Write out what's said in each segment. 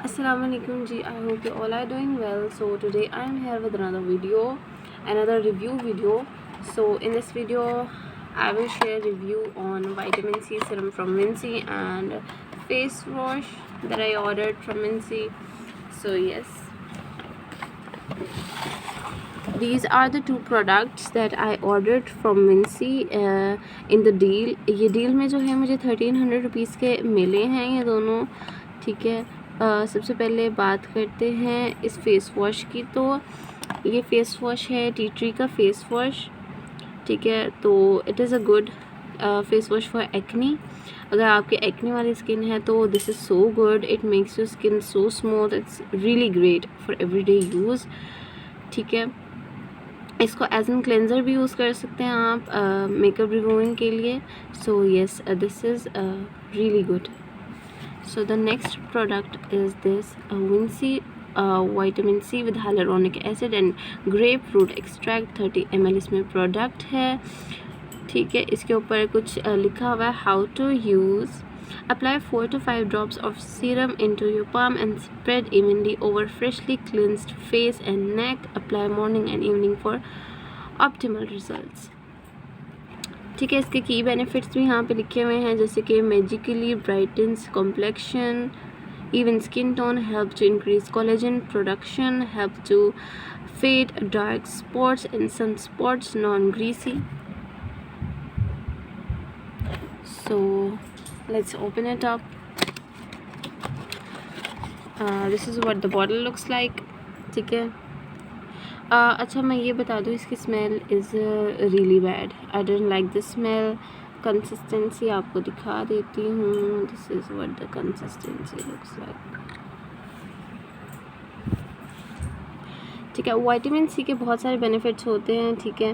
Assalamualaikum ji, I hope you all are doing well. So today I am here with another review video. So in this video I will share review on vitamin C serum from Vinci and face wash that I ordered from Vinci. So yes, these are the two products that I ordered from Vinci in the deal. ये deal में जो है मुझे 1300 rupees के मिले हैं ये दोनों, ठीक है। सबसे पहले बात करते हैं इस फेस वॉश की। तो ये फेस वॉश है टी ट्री का फेस वॉश, ठीक है। तो it is a good face wash for acne. अगर आपके एक्नी वाली स्किन है तो this is so good, it makes your skin so smooth, it's really great for everyday use, ठीक है। इसको एज एन क्लेंजर भी यूज़ कर सकते हैं आप मेकअप रिमूविंग के लिए। So yes, this is really good. So the next product is this Vinci vitamin C with hyaluronic acid and grapefruit extract 30 ml इसमें प्रोडक्ट है, ठीक है। इसके ऊपर कुछ लिखा हुआ है how to use. Apply 4 to 5 drops of serum into your palm and spread evenly over freshly cleansed face and neck. Apply morning and evening for optimal results, ठीक है। इसके की बेनिफिट्स भी यहाँ पे लिखे हुए हैं, जैसे कि magically brightens complexion, even skin tone, help to increase collagen production, help to fade dark spots and sun spots, non greasy. So let's open it up. This is what the bottle looks like, ठीक है। अच्छा मैं ये बता दूँ, इसकी smell is really bad, I don't like the smell. Consistency आपको दिखा देती हूँ, this is what the consistency looks like, ठीक है। विटामिन सी के बहुत सारे बेनिफिट्स होते हैं, ठीक है।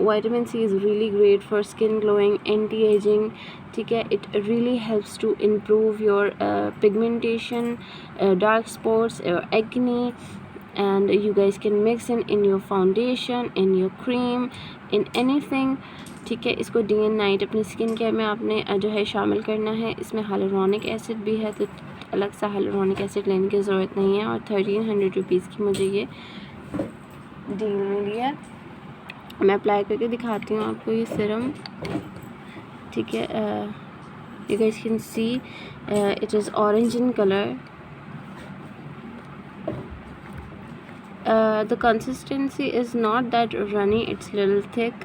Vitamin C is really great for skin glowing, anti ageing, ठीक है। It really helps to improve your pigmentation, dark spots, acne, and you guys can mix in your foundation, in your cream, in anything, ठीक है। इसको day and night अपनी skin care में आपने जो है शामिल करना है। इसमें हाइलुरोनिक एसिड भी है, तो अलग सा हाइलुरोनिक एसिड लेने की ज़रूरत नहीं है। और 1300 रुपीज़ की मुझे ये डील मिली है। मैं अप्लाई करके दिखाती हूँ आपको ये सीरम, ठीक है। you guys can see it is orange in color. The consistency is not that runny, it's little thick,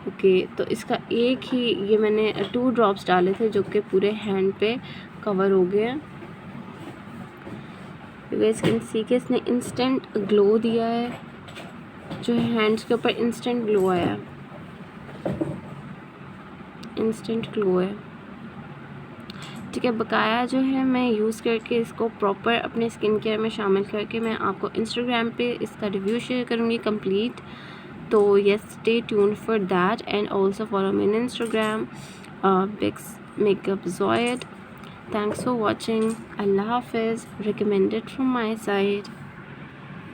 okay। तो इसका एक ही ये मैंने 2 ड्रॉप्स डाले थे जो कि पूरे हैंड पे कवर हो गए। You guys can see कि इसने इंस्टेंट ग्लो दिया है, जो हैंड्स के ऊपर इंस्टेंट ग्लो आया, इंस्टेंट ग्लो है, ठीक है। बकाया जो है मैं यूज़ करके इसको प्रॉपर अपने स्किन केयर में शामिल करके मैं आपको इंस्टाग्राम पे इसका रिव्यू शेयर करूँगी कंप्लीट। तो yes, stay tuned for that and also follow me in Instagram बिक्स मेकअप ज़ोयड। थैंक्स फॉर वॉचिंग, अल्लाह हाफिज़, रिकमेंडेड फ्रॉम माई साइड।